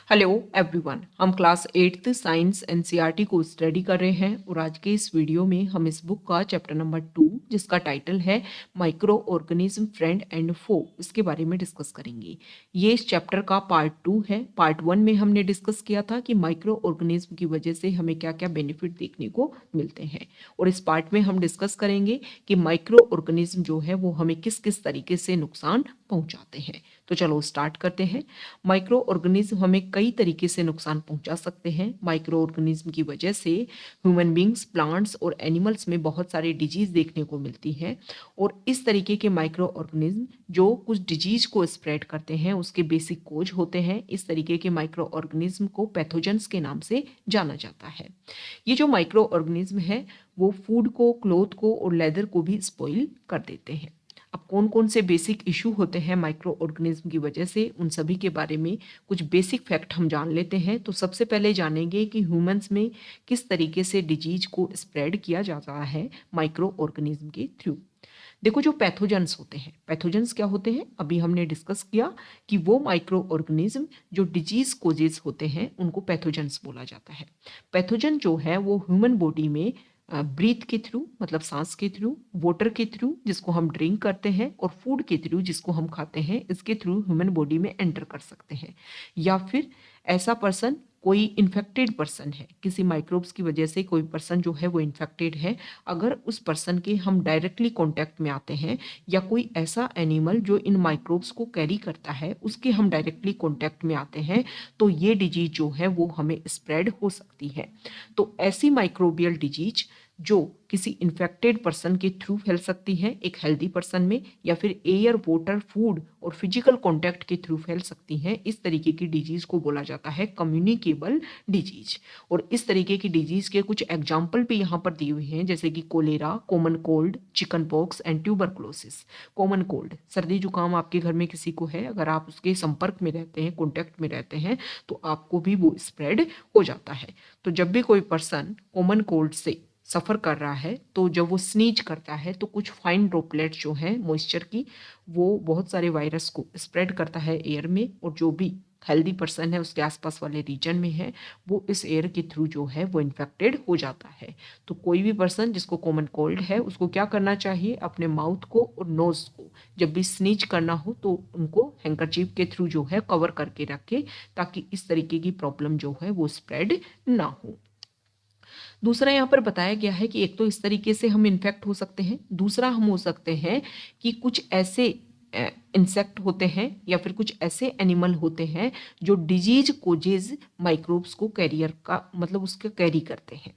Hello everyone, हम class 8th science NCERT को study कर रहे हैं और आज के इस वीडियो में हम इस बुक का चैप्टर नंबर 2 जिसका टाइटल है माइक्रो ऑर्गेनिज्म फ्रेंड एंड फो, इसके बारे में डिस्कस करेंगे। ये इस चैप्टर का पार्ट 2 है। पार्ट 1 में हमने डिस्कस किया था कि माइक्रो ऑर्गेनिज्म की वजह से हमें क्या क्या बेनिफिट देखने को मिलते हैं, और इस पार्ट में हम डिस्कस करेंगे कि माइक्रो ऑर्गेनिज्म जो है वो हमें किस किस तरीके से नुकसान पहुंचाते हैं। तो चलो स्टार्ट करते हैं। माइक्रो ऑर्गेनिज्म हमें कई तरीके से नुकसान पहुंचा सकते हैं। माइक्रो ऑर्गेनिज्म की वजह से ह्यूमन बींग्स, प्लांट्स और एनिमल्स में बहुत सारी डिजीज देखने को मिलती हैं, और इस तरीके के माइक्रो ऑर्गेनिज्म जो कुछ डिजीज को स्प्रेड करते हैं उसके बेसिक कोज होते हैं। इस तरीके के माइक्रो ऑर्गेनिज्म को पैथोजेंस के नाम से जाना जाता है। ये जो माइक्रो ऑर्गेनिज्म है वो फूड को, क्लोथ को और लेदर को भी स्पॉइल कर देते हैं। अब कौन कौन से बेसिक इशू होते हैं माइक्रो ऑर्गेनिज्म की वजह से, उन सभी के बारे में कुछ बेसिक फैक्ट हम जान लेते हैं। तो सबसे पहले जानेंगे कि ह्यूमंस में किस तरीके से डिजीज को स्प्रेड किया जाता है माइक्रो ऑर्गेनिज्म के थ्रू। देखो, जो पैथोजेंस होते हैं, पैथोजेंस क्या होते हैं, अभी हमने डिस्कस किया कि वो माइक्रो ऑर्गेनिज्म जो डिजीज कोजेज होते हैं उनको पैथोजेंस बोला जाता है। पैथोजन जो है वो ह्यूमन बॉडी में ब्रीथ के थ्रू, मतलब सांस के थ्रू, वाटर के थ्रू जिसको हम ड्रिंक करते हैं, और फूड के थ्रू जिसको हम खाते हैं, इसके थ्रू ह्यूमन बॉडी में एंटर कर सकते हैं। या फिर ऐसा पर्सन, कोई इन्फेक्टेड पर्सन है, किसी माइक्रोब्स की वजह से कोई पर्सन जो है वो इन्फेक्टेड है, अगर उस पर्सन के हम डायरेक्टली कांटेक्ट में आते हैं, या कोई ऐसा एनिमल जो इन माइक्रोब्स को कैरी करता है उसके हम डायरेक्टली कांटेक्ट में आते हैं, तो ये डिजीज जो है वो हमें स्प्रेड हो सकती है। तो ऐसी माइक्रोबियल डिजीज जो किसी इन्फेक्टेड पर्सन के थ्रू फैल सकती है एक हेल्दी पर्सन में, या फिर एयर, वाटर, फूड और फिजिकल कांटेक्ट के थ्रू फैल सकती हैं, इस तरीके की डिजीज को बोला जाता है कम्युनिकेबल डिजीज। और इस तरीके की डिजीज के कुछ एग्जाम्पल भी यहाँ पर दिए हुए हैं, जैसे कि cholera, common cold, chicken pox and tuberculosis. Common cold, सर्दी जुकाम आपके घर में किसी को है, अगर आप उसके संपर्क में रहते हैं, कॉन्टेक्ट में रहते हैं, तो आपको भी वो स्प्रेड हो जाता है। तो जब भी कोई पर्सन कॉमन कोल्ड से सफ़र कर रहा है, तो जब वो स्नीज करता है तो कुछ फाइन ड्रॉपलेट जो है मॉइस्चर की, वो बहुत सारे वायरस को स्प्रेड करता है एयर में, और जो भी हेल्दी पर्सन है उसके आसपास वाले रीजन में है वो इस एयर के थ्रू जो है वो इन्फेक्टेड हो जाता है। तो कोई भी पर्सन जिसको कॉमन कोल्ड है उसको क्या करना चाहिए, अपने माउथ को और नोज को जब भी स्नीज करना हो तो उनको हैंकरचीफ के थ्रू जो है कवर करके रखे, ताकि इस तरीके की प्रॉब्लम जो है वो स्प्रेड ना हो। दूसरा यहाँ पर बताया गया है कि एक तो इस तरीके से हम इन्फेक्ट हो सकते हैं, दूसरा हम हो सकते हैं कि कुछ ऐसे इंसेक्ट होते हैं या फिर कुछ ऐसे एनिमल होते हैं जो डिजीज कोजेज माइक्रोब्स को कैरियर का, मतलब उसका कैरी करते हैं।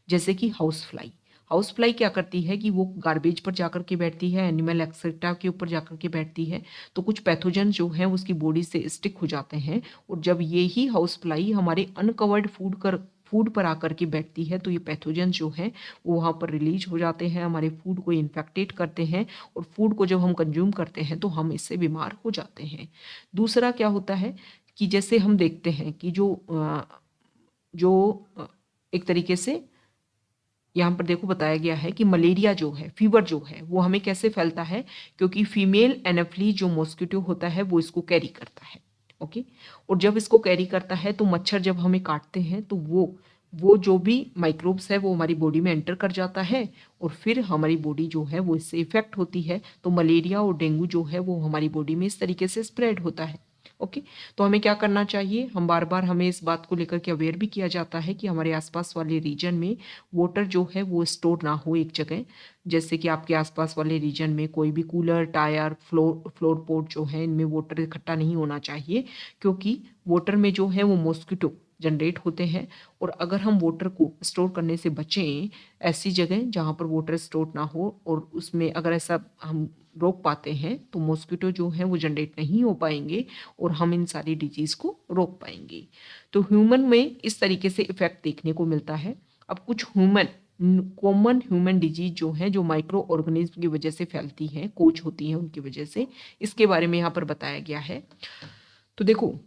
जैसे कि हाउस फ्लाई। हाउस फ्लाई क्या करती है कि वो गार्बेज पर जाकर के बैठती है, एनिमल एक्सेट्रा के ऊपर जाकर के बैठती है, तो कुछ पैथोजन जो हैं उसकी बॉडी से स्टिक हो जाते हैं, और जब ये ही हाउस फ्लाई हमारे अनकवर्ड फूड पर आकर के बैठती है तो ये पैथोजन जो है वो वहाँ पर रिलीज हो जाते हैं, हमारे फूड को इन्फेक्टेट करते हैं, और फूड को जब हम कंज्यूम करते हैं तो हम इससे बीमार हो जाते हैं। दूसरा क्या होता है कि जैसे हम देखते हैं कि जो एक तरीके से यहाँ पर देखो बताया गया है कि मलेरिया जो है, फीवर जो है, वो हमें कैसे फैलता है, क्योंकि फीमेल एनाफ्ली जो मॉस्किटो होता है वो इसको कैरी करता है। ओके, और जब इसको कैरी करता है तो मच्छर जब हमें काटते हैं तो वो जो भी माइक्रोब्स है वो हमारी बॉडी में एंटर कर जाता है, और फिर हमारी बॉडी जो है वो इससे इफेक्ट होती है। तो मलेरिया और डेंगू जो है वो हमारी बॉडी में इस तरीके से स्प्रेड होता है। ओके, तो हमें क्या करना चाहिए, हम बार बार हमें इस बात को लेकर के अवेयर भी किया जाता है कि हमारे आसपास वाले रीजन में वाटर जो है वो स्टोर ना हो एक जगह। जैसे कि आपके आसपास वाले रीजन में कोई भी कूलर, टायर, फ्लोर पोट जो है, इनमें वाटर इकट्ठा नहीं होना चाहिए, क्योंकि वाटर में जो है वो मॉस्किटो जनरेट होते हैं। और अगर हम वाटर को स्टोर करने से बचें ऐसी जगह जहाँ पर वाटर स्टोर ना हो, और उसमें अगर ऐसा हम रोक पाते हैं तो मॉस्किटो जो है वो जनरेट नहीं हो पाएंगे, और हम इन सारी डिजीज़ को रोक पाएंगे। तो ह्यूमन में इस तरीके से इफेक्ट देखने को मिलता है। अब कुछ कॉमन ह्यूमन डिजीज जो है, जो माइक्रो ऑर्गेनिज्म की वजह से फैलती हैं, कोच होती हैं उनकी वजह से, इसके बारे में यहाँ पर बताया गया है। तो देखो,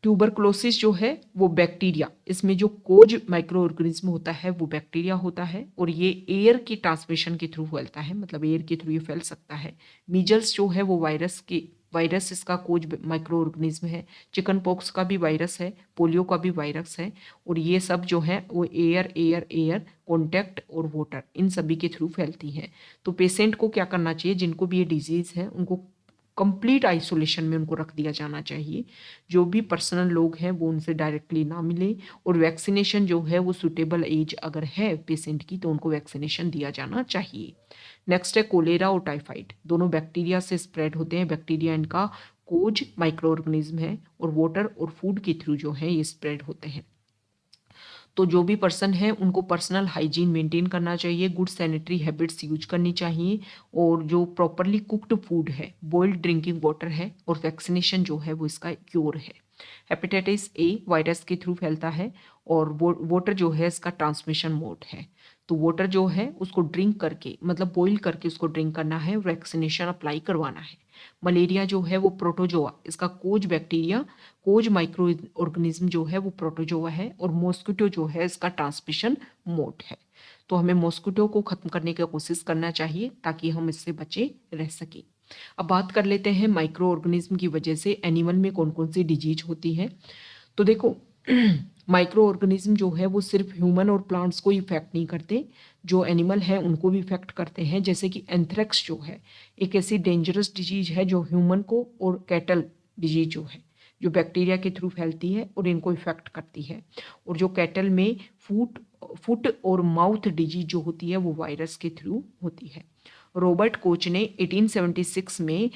ट्यूबरक्लोसिस जो है वो बैक्टीरिया, इसमें जो कोज माइक्रो ऑर्गेनिज्म होता है वो बैक्टीरिया होता है, और ये एयर की ट्रांसमिशन के थ्रू फैलता है, मतलब एयर के थ्रू ये फैल सकता है। मीजल्स जो है वो वायरस के वायरस इसका कोज माइक्रो ऑर्गेनिज्म है। चिकन पॉक्स का भी वायरस है, पोलियो का भी वायरस है, और ये सब जो है वो एयर एयर एयर कॉन्टैक्ट और वाटर इन सभी के थ्रू फैलती हैं। तो पेशेंट को क्या करना चाहिए, जिनको भी ये डिजीज़ है उनको कंप्लीट आइसोलेशन में उनको रख दिया जाना चाहिए। जो भी पर्सनल लोग हैं वो उनसे डायरेक्टली ना मिले, और वैक्सीनेशन जो है वो सुटेबल एज अगर है पेशेंट की तो उनको वैक्सीनेशन दिया जाना चाहिए। नेक्स्ट है कोलेरा और टाइफाइड, दोनों बैक्टीरिया से स्प्रेड होते हैं। बैक्टीरिया इनका कोज माइक्रो ऑर्गेनिज्म है, और वाटर और फूड के थ्रू जो है ये स्प्रेड होते हैं। तो जो भी पर्सन है उनको पर्सनल हाइजीन मेंटेन करना चाहिए, गुड सैनिटरी हैबिट्स यूज करनी चाहिए, और जो प्रॉपरली कुक्ड फूड है, बॉइल्ड ड्रिंकिंग वाटर है, और वैक्सीनेशन जो है वो इसका क्योर है। हेपेटाइटिस ए वायरस के थ्रू फैलता है, और वाटर जो है इसका ट्रांसमिशन मोड है। तो वाटर जो है उसको ड्रिंक करके, मतलब बॉईल करके उसको ड्रिंक करना है, वैक्सीनेशन अप्लाई करवाना है। मलेरिया जो है वो प्रोटोजोआ, इसका कोज बैक्टीरिया, कोज माइक्रो ऑर्गेनिज्म जो है वो प्रोटोजोआ है, और मॉस्किटो जो है इसका ट्रांसमिशन मोड है। तो हमें मॉस्किटो को खत्म करने की कोशिश करना चाहिए ताकि हम इससे बचे रह सके। अब बात कर लेते हैं माइक्रो ऑर्गेनिज्म की वजह से एनिमल में कौन कौन सी डिजीज होती है। तो देखो माइक्रो ऑर्गेनिज्म जो है वो सिर्फ ह्यूमन और प्लांट्स को इफेक्ट नहीं करते, जो एनिमल है उनको भी इफेक्ट करते हैं। जैसे कि एंथ्रेक्स जो है एक ऐसी डेंजरस डिजीज है जो ह्यूमन को, और कैटल डिजीज जो है जो बैक्टीरिया के थ्रू फैलती है और इनको इफेक्ट करती है। और जो कैटल में फुट फुट और माउथ डिजीज जो होती है वो वायरस के थ्रू होती है। रॉबर्ट कोच ने 1876 में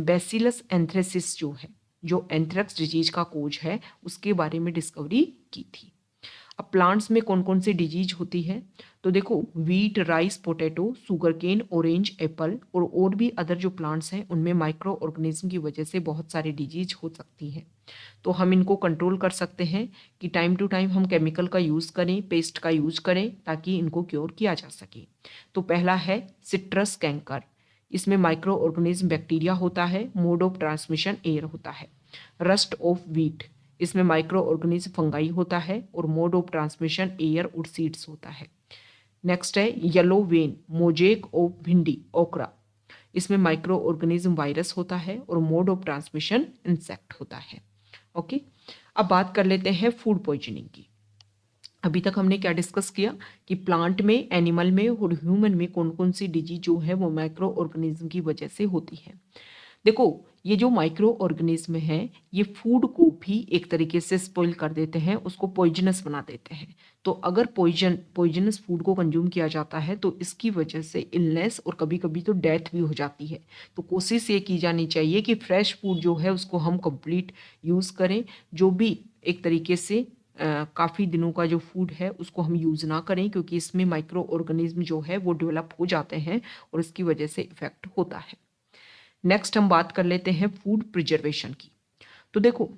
बेसिलस एंथ्रेसिस जो है, जो एंथ्रेक्स डिजीज का कोज है, उसके बारे में डिस्कवरी की थी। अब प्लांट्स में कौन कौन सी डिजीज होती है, तो देखो wheat, rice, potato, sugar cane, orange, apple और भी अदर जो प्लांट्स हैं उनमें माइक्रो ऑर्गेनिज्म की वजह से बहुत सारी डिजीज हो सकती हैं। तो हम इनको कंट्रोल कर सकते हैं कि टाइम टू टाइम हम केमिकल का यूज़ करें, पेस्ट का यूज़ करें, ताकि इनको क्योर किया जा सके। तो पहला है सिट्रस कैंकर, इसमें माइक्रो ऑर्गेनिज्म बैक्टीरिया होता है, मोड ऑफ ट्रांसमिशन एयर होता है। रस्ट ऑफ वीट, इसमें माइक्रो ऑर्गेनिज्म फंगाई होता है, और मोड ऑफ ट्रांसमिशन एयर और सीड्स होता है। नेक्स्ट है येलो वेन, मोजेक ऑफ भिंडी, ओकरा, इसमें माइक्रो ऑर्गेनिज्म वायरस होता है, और मोड ऑफ ट्रांसमिशन इंसेक्ट होता है। ओके, अब बात कर लेते हैं फूड पॉइजनिंग की। अभी तक हमने क्या डिस्कस किया कि प्लांट में, एनिमल में और ह्यूमन में कौन कौन सी डिजीज जो है वो माइक्रो ऑर्गेनिज्म की वजह से होती है। देखो ये जो माइक्रो ऑर्गेनिज्म है ये फूड को भी एक तरीके से स्पॉइल कर देते हैं, उसको पॉइजनस बना देते हैं। तो अगर पॉइजनस फूड को कंज्यूम किया जाता है तो इसकी वजह से इलनेस और कभी कभी तो डेथ भी हो जाती है। तो कोशिश ये की जानी चाहिए कि फ्रेश फूड जो है उसको हम कंप्लीट यूज़ करें। जो भी एक तरीके से काफ़ी दिनों का जो फूड है उसको हम यूज़ ना करें, क्योंकि इसमें माइक्रो ऑर्गेनिज्म जो है वो डेवलप हो जाते हैं और इसकी वजह से इफेक्ट होता है। नेक्स्ट हम बात कर लेते हैं फूड प्रिजर्वेशन की। तो देखो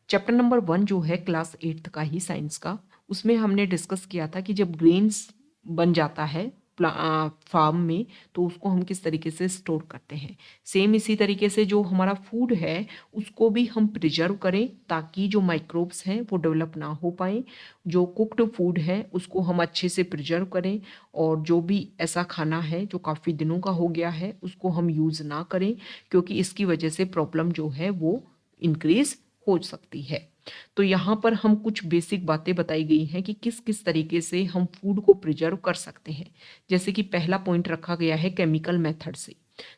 चैप्टर नंबर 1 जो है क्लास 8 का ही साइंस का, उसमें हमने डिस्कस किया था कि जब ग्रेन्स बन जाता है फार्म में तो उसको हम किस तरीके से स्टोर करते हैं। सेम इसी तरीके से जो हमारा फूड है उसको भी हम प्रिजर्व करें ताकि जो माइक्रोब्स हैं वो डेवलप ना हो पाए। जो कुक्ड फूड है उसको हम अच्छे से प्रिजर्व करें, और जो भी ऐसा खाना है जो काफ़ी दिनों का हो गया है उसको हम यूज़ ना करें, क्योंकि इसकी वजह से प्रॉब्लम जो है वो इंक्रीज हो सकती है। तो यहाँ पर हम कुछ बेसिक बातें बताई गई हैं कि किस किस तरीके से हम फूड को प्रिजर्व कर सकते हैं। जैसे कि पहला पॉइंट रखा गया है केमिकल मेथड से।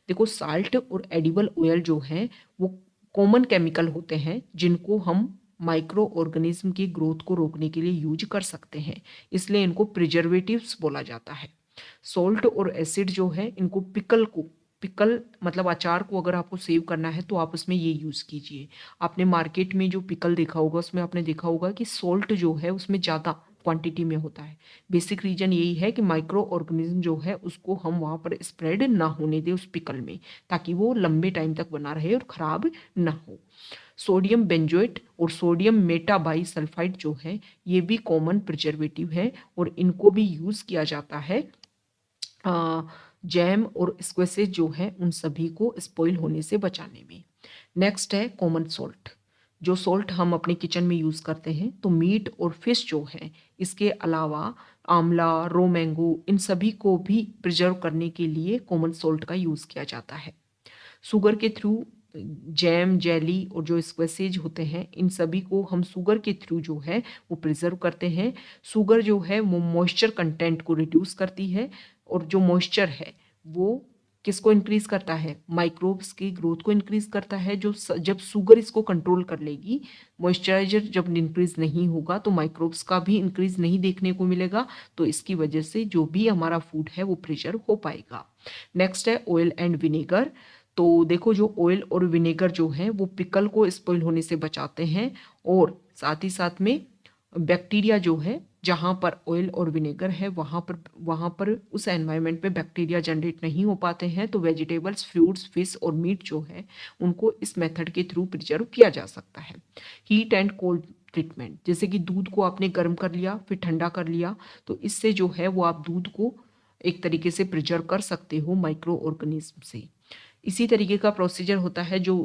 देखो साल्ट और एडिबल ऑयल जो है वो कॉमन केमिकल होते हैं जिनको हम माइक्रो ऑर्गेनिज्म की ग्रोथ को रोकने के लिए यूज कर सकते हैं, इसलिए इनको प्रिजर्वेटिव्स बोला जाता है। सॉल्ट और एसिड जो है इनको पिकल मतलब अचार को अगर आपको सेव करना है तो आप उसमें ये यूज़ कीजिए। आपने मार्केट में जो पिकल देखा होगा उसमें आपने देखा होगा कि सॉल्ट जो है उसमें ज़्यादा क्वांटिटी में होता है। बेसिक रीजन यही है कि माइक्रो ऑर्गेनिज्म जो है उसको हम वहाँ पर स्प्रेड ना होने दें उस पिकल में, ताकि वो लंबे टाइम तक बना रहे और ख़राब ना हो। सोडियम बेंजोएट और सोडियम मेटाबाइसल्फाइड जो है ये भी कॉमन प्रिजर्वेटिव है, और इनको भी यूज़ किया जाता है जैम और स्क्वेसेज जो है उन सभी को स्पॉइल होने से बचाने में। नेक्स्ट है कॉमन सॉल्ट, जो सॉल्ट हम अपने किचन में यूज़ करते हैं। तो मीट और फिश जो है, इसके अलावा आंवला, रो मैंगो, इन सभी को भी प्रिजर्व करने के लिए कॉमन सॉल्ट का यूज़ किया जाता है। शुगर के थ्रू जैम, जेली और जो स्क्वेसेज होते हैं, इन सभी को हम शुगर के थ्रू जो है वो प्रिजर्व करते हैं। शुगर जो है वो मॉइस्चर कंटेंट को रिड्यूस करती है, और जो मॉइस्चर है वो किसको इंक्रीज करता है, माइक्रोब्स की ग्रोथ को इंक्रीज करता है। जब शुगर इसको कंट्रोल कर लेगी, मॉइस्चराइजर जब इंक्रीज नहीं होगा तो माइक्रोब्स का भी इंक्रीज नहीं देखने को मिलेगा, तो इसकी वजह से जो भी हमारा फूड है वो प्रिजर्व हो पाएगा। नेक्स्ट है ऑयल एंड विनेगर। तो देखो, जो ऑयल और विनेगर जो है वो पिकल को स्पॉइल होने से बचाते हैं, और साथ ही साथ में बैक्टीरिया जो है, जहाँ पर ऑयल और विनेगर है वहाँ पर उस एनवायरनमेंट में बैक्टीरिया जनरेट नहीं हो पाते हैं, तो वेजिटेबल्स, फ्रूट्स, फिश और मीट जो है उनको इस मेथड के थ्रू प्रिजर्व किया जा सकता है। हीट एंड कोल्ड ट्रीटमेंट, जैसे कि दूध को आपने गर्म कर लिया फिर ठंडा कर लिया, तो इससे जो है वो आप दूध को एक तरीके से प्रिजर्व कर सकते हो माइक्रो ऑर्गेनिज्म से। इसी तरीके का प्रोसीजर होता है जो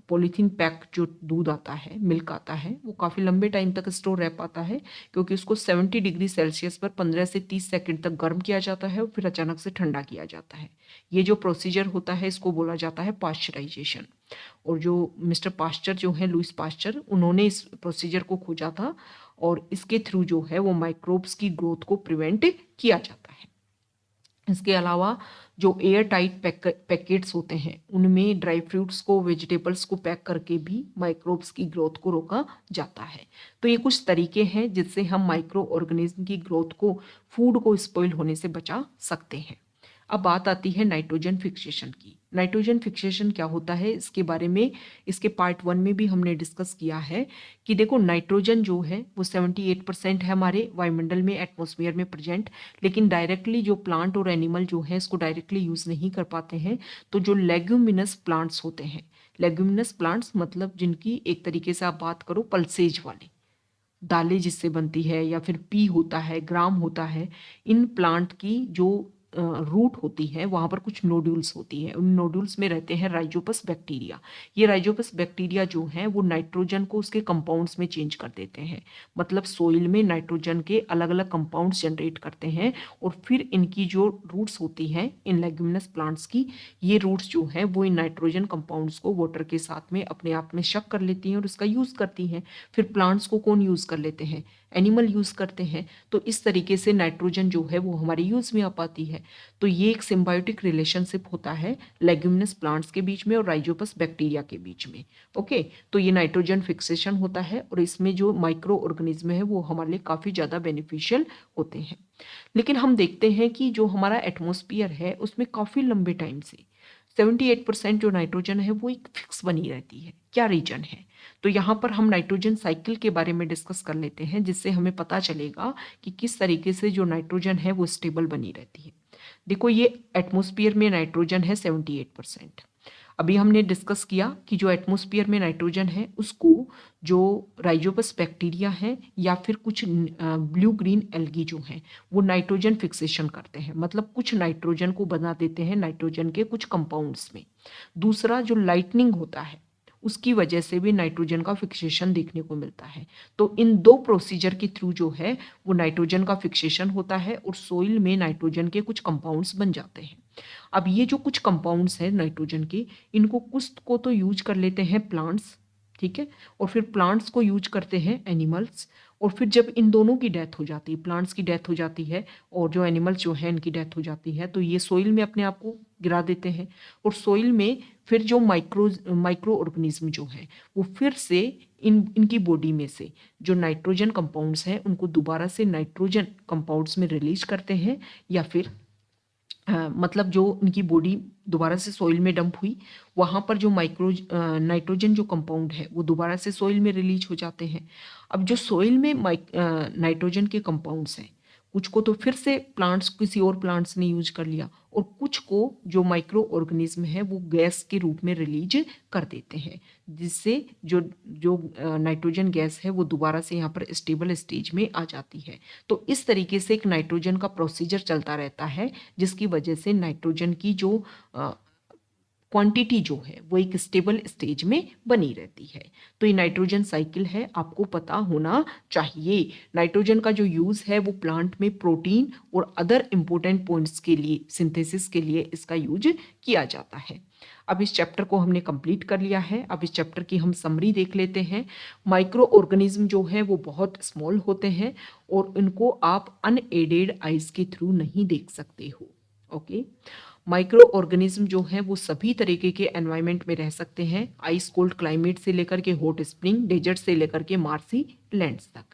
पॉलीथीन पैक जो दूध आता है, मिल्क आता है, वो काफ़ी लंबे टाइम तक स्टोर रह पाता है, क्योंकि उसको 70 डिग्री सेल्सियस पर 15 से 30 सेकंड तक गर्म किया जाता है और फिर अचानक से ठंडा किया जाता है। ये जो प्रोसीजर होता है इसको बोला जाता है पाश्चराइजेशन। और जो मिस्टर पास्चर जो है, लुइस पास्चर, उन्होंने इस प्रोसीजर को खोजा था, और इसके थ्रू जो है वो माइक्रोब्स की ग्रोथ को प्रिवेंट किया जाता है। इसके अलावा जो एयर टाइट पैकेट्स होते हैं उनमें ड्राई फ्रूट्स को, वेजिटेबल्स को पैक करके भी माइक्रोब्स की ग्रोथ को रोका जाता है। तो ये कुछ तरीके हैं जिससे हम माइक्रो ऑर्गेनिज्म की ग्रोथ को, फूड को स्पॉइल होने से बचा सकते हैं। अब बात आती है नाइट्रोजन फिक्सेशन की। नाइट्रोजन फिक्सेशन क्या होता है, इसके बारे में इसके पार्ट 1 में भी हमने डिस्कस किया है कि देखो, नाइट्रोजन जो है वो 78% है हमारे वायुमंडल में, एटमॉस्फेयर में प्रेजेंट, लेकिन डायरेक्टली जो प्लांट और एनिमल जो है इसको डायरेक्टली यूज नहीं कर पाते हैं। तो जो लेग्यूमिनस प्लांट्स होते हैं, लेग्यूमिनस प्लांट्स मतलब जिनकी एक तरीके से आप बात करो पल्सेज वाले, दालें जिससे बनती है, या फिर पी होता है, ग्राम होता है, इन प्लांट की जो रूट होती है वहाँ पर कुछ नोड्यूल्स होती है, उन नोड्यूल्स में रहते हैं राइजोपस बैक्टीरिया। ये राइजोपस बैक्टीरिया जो हैं वो नाइट्रोजन को उसके कंपाउंड्स में चेंज कर देते हैं, मतलब सोइल में नाइट्रोजन के अलग अलग कंपाउंड्स जनरेट करते हैं, और फिर इनकी जो रूट्स होती हैं इन लेग्यूमिनस प्लांट्स की, ये रूट्स जो हैं वो इन नाइट्रोजन कंपाउंड्स को वाटर के साथ में अपने आप में शक कर लेती हैं और उसका यूज़ करती हैं। फिर प्लांट्स को कौन यूज़ कर लेते हैं, एनिमल यूज़ करते हैं। तो इस तरीके से नाइट्रोजन जो है वो हमारे यूज़ में आ पाती है। तो ये एक सिम्बायोटिक रिलेशनशिप होता है लेग्यूमिनस प्लांट्स के बीच में और राइजोपस बैक्टीरिया के बीच में। ओके, तो ये नाइट्रोजन फिक्सेशन होता है, और इसमें जो माइक्रो ऑर्गेनिज्म है वो हमारे लिए काफ़ी ज़्यादा बेनिफिशियल होते हैं। लेकिन हम देखते हैं कि जो हमारा एटमॉस्फेयर है उसमें काफ़ी लंबे टाइम से 78% जो नाइट्रोजन है वो एक फिक्स बनी रहती है। क्या रीजन है? तो यहाँ पर हम नाइट्रोजन साइकिल के बारे में डिस्कस कर लेते हैं, जिससे हमें पता चलेगा कि किस तरीके से जो नाइट्रोजन है वो स्टेबल बनी रहती है। देखो, ये एटमॉस्फेयर में नाइट्रोजन है 78%। अभी हमने डिस्कस किया कि जो एटमॉस्फेयर में नाइट्रोजन है उसको जो राइजोपस बैक्टीरिया है या फिर कुछ ब्लू ग्रीन एल्गी जो हैं वो नाइट्रोजन फिक्सेशन करते हैं, मतलब कुछ नाइट्रोजन को बना देते हैं नाइट्रोजन के कुछ कंपाउंड्स में। दूसरा, जो लाइटनिंग होता है उसकी वजह से भी नाइट्रोजन का फिक्सेशन देखने को मिलता है। तो इन दो प्रोसीजर के थ्रू जो है वो नाइट्रोजन का फिक्सेशन होता है और सोइल में नाइट्रोजन के कुछ कंपाउंड्स बन जाते हैं। अब ये जो कुछ कंपाउंड्स हैं नाइट्रोजन के, इनको कुछ को तो यूज कर लेते हैं प्लांट्स, ठीक है, और फिर प्लांट्स को यूज करते हैं एनिमल्स, और फिर जब इन दोनों की डेथ हो जाती है, प्लांट्स की डेथ हो जाती है और जो एनिमल्स जो है इनकी डेथ हो जाती है, तो ये सोइल में अपने आप को गिरा देते हैं, और सोइल में फिर जो माइक्रो ऑर्गेनिज्म जो है वो फिर से इनकी बॉडी में से जो नाइट्रोजन कंपाउंड्स हैं उनको दोबारा से नाइट्रोजन कंपाउंड्स में रिलीज करते हैं, या फिर मतलब जो उनकी बॉडी दोबारा से सॉइल में डंप हुई वहाँ पर जो नाइट्रोजन जो कंपाउंड है वो दोबारा से सॉइल में रिलीज हो जाते हैं। अब जो सॉइल में नाइट्रोजन के कंपाउंड्स हैं, कुछ को तो फिर से प्लांट्स, किसी और प्लांट्स ने यूज कर लिया, और कुछ को जो माइक्रो ऑर्गेनिज्म है वो गैस के रूप में रिलीज कर देते हैं, जिससे जो जो नाइट्रोजन गैस है वो दोबारा से यहाँ पर स्टेबल स्टेज में आ जाती है। तो इस तरीके से एक नाइट्रोजन का प्रोसीजर चलता रहता है, जिसकी वजह से नाइट्रोजन की जो क्वांटिटी जो है वो एक स्टेबल स्टेज में बनी रहती है। तो ये नाइट्रोजन साइकिल है, आपको पता होना चाहिए। नाइट्रोजन का जो यूज़ है वो प्लांट में प्रोटीन और अदर इंपॉर्टेंट पॉइंट्स के लिए, सिंथेसिस के लिए इसका यूज किया जाता है। अब इस चैप्टर को हमने कंप्लीट कर लिया है। अब इस चैप्टर की हम समरी देख लेते हैं। माइक्रो ऑर्गेनिज्म जो है वो बहुत स्मॉल होते हैं और इनको आप अनएडेड आइज के थ्रू नहीं देख सकते हो। ओके, माइक्रो ऑर्गेनिज्म जो है वो सभी तरीके के एनवायरनमेंट में रह सकते हैं, आइस कोल्ड क्लाइमेट से लेकर के हॉट स्प्रिंग डेजर्ट से लेकर के मार्सी लैंड्स तक।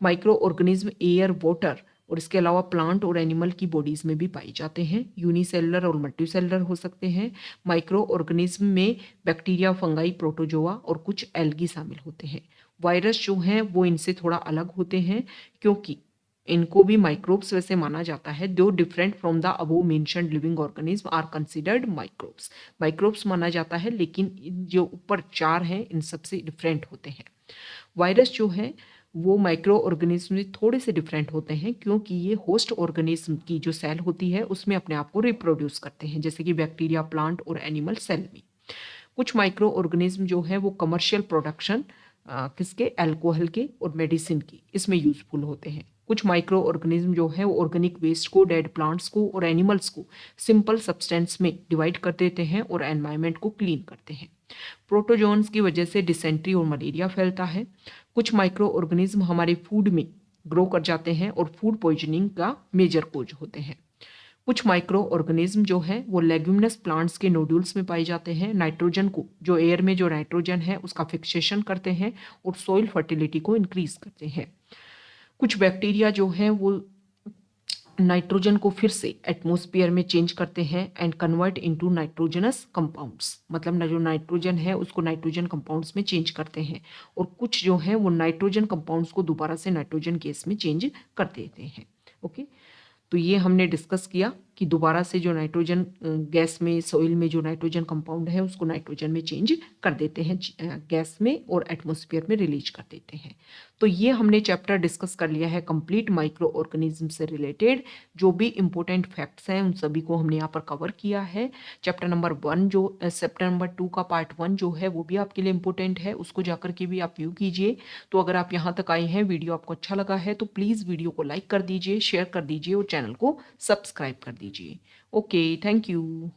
माइक्रो ऑर्गेनिज्म एयर, वाटर और इसके अलावा प्लांट और एनिमल की बॉडीज में भी पाए जाते हैं। यूनिसेलुलर और मल्टीसेलुलर हो सकते हैं। माइक्रो ऑर्गेनिज्म में बैक्टीरिया, फंगाई, प्रोटोजोआ और कुछ एल्गी शामिल होते हैं। वायरस जो हैं वो इनसे थोड़ा अलग होते हैं क्योंकि इनको भी माइक्रोब्स वैसे माना जाता है। Those different from the above mentioned living organisms are considered microbes. Microbes माना जाता है लेकिन जो ऊपर चार हैं इन सबसे डिफरेंट होते हैं। वायरस जो है वो माइक्रो ऑर्गेनिज्म में थोड़े से डिफरेंट होते हैं क्योंकि ये होस्ट ऑर्गेनिज्म की जो सेल होती है उसमें अपने आप को रिप्रोड्यूस करते हैं, जैसे कि बैक्टीरिया, प्लांट और एनिमल सेल में। कुछ माइक्रो ऑर्गेनिज्म जो है वो कमर्शियल प्रोडक्शन किसके, अल्कोहल के और मेडिसिन की, इसमें यूजफुल होते हैं। कुछ माइक्रो ऑर्गेनिज्म जो है वो ऑर्गेनिक वेस्ट को, डेड प्लांट्स को और एनिमल्स को सिंपल सब्सटेंस में डिवाइड कर देते हैं और एनवायरनमेंट को क्लीन करते हैं। प्रोटोजोन्स की वजह से डिसेंट्री और मलेरिया फैलता है। कुछ माइक्रो ऑर्गेनिज्म हमारे फूड में ग्रो कर जाते हैं और फूड पॉइजनिंग का मेजर कोज होते हैं। कुछ माइक्रो ऑर्गेनिज्म जो है वो लेग्यूमिनस प्लांट्स के नोड्यूल्स में पाए जाते हैं। नाइट्रोजन को, जो एयर में जो नाइट्रोजन है उसका फिक्सेशन करते हैं और सॉइल फर्टिलिटी को इंक्रीज करते हैं। कुछ बैक्टीरिया जो हैं वो नाइट्रोजन को फिर से एटमॉस्फेयर में चेंज करते हैं and convert into nitrogenous compounds, मतलब जो नाइट्रोजन है उसको नाइट्रोजन कंपाउंड्स में चेंज करते हैं। और कुछ जो है वो नाइट्रोजन कंपाउंड्स को दोबारा से नाइट्रोजन गैस में चेंज कर देते हैं। ओके, तो ये हमने डिस्कस किया कि दोबारा से जो नाइट्रोजन गैस में, सॉइल में जो नाइट्रोजन कंपाउंड है उसको नाइट्रोजन में चेंज कर देते हैं गैस में और एटमॉस्फेयर में रिलीज कर देते हैं। तो ये हमने चैप्टर डिस्कस कर लिया है कंप्लीट माइक्रो ऑर्गेनिज्म से रिलेटेड। जो भी इंपॉर्टेंट फैक्ट्स हैं उन सभी को हमने यहाँ पर कवर किया है। चैप्टर नंबर 1 जो चैप्टर नंबर 2 का पार्ट 1 जो है वो भी आपके लिए इंपॉर्टेंट है, उसको जाकर के भी आप व्यू कीजिए। तो अगर आप यहाँ तक आए हैं, वीडियो आपको अच्छा लगा है तो प्लीज़ वीडियो को लाइक कर दीजिए, शेयर कर दीजिए और चैनल को सब्सक्राइब कर दीजिए। Okay, thank you.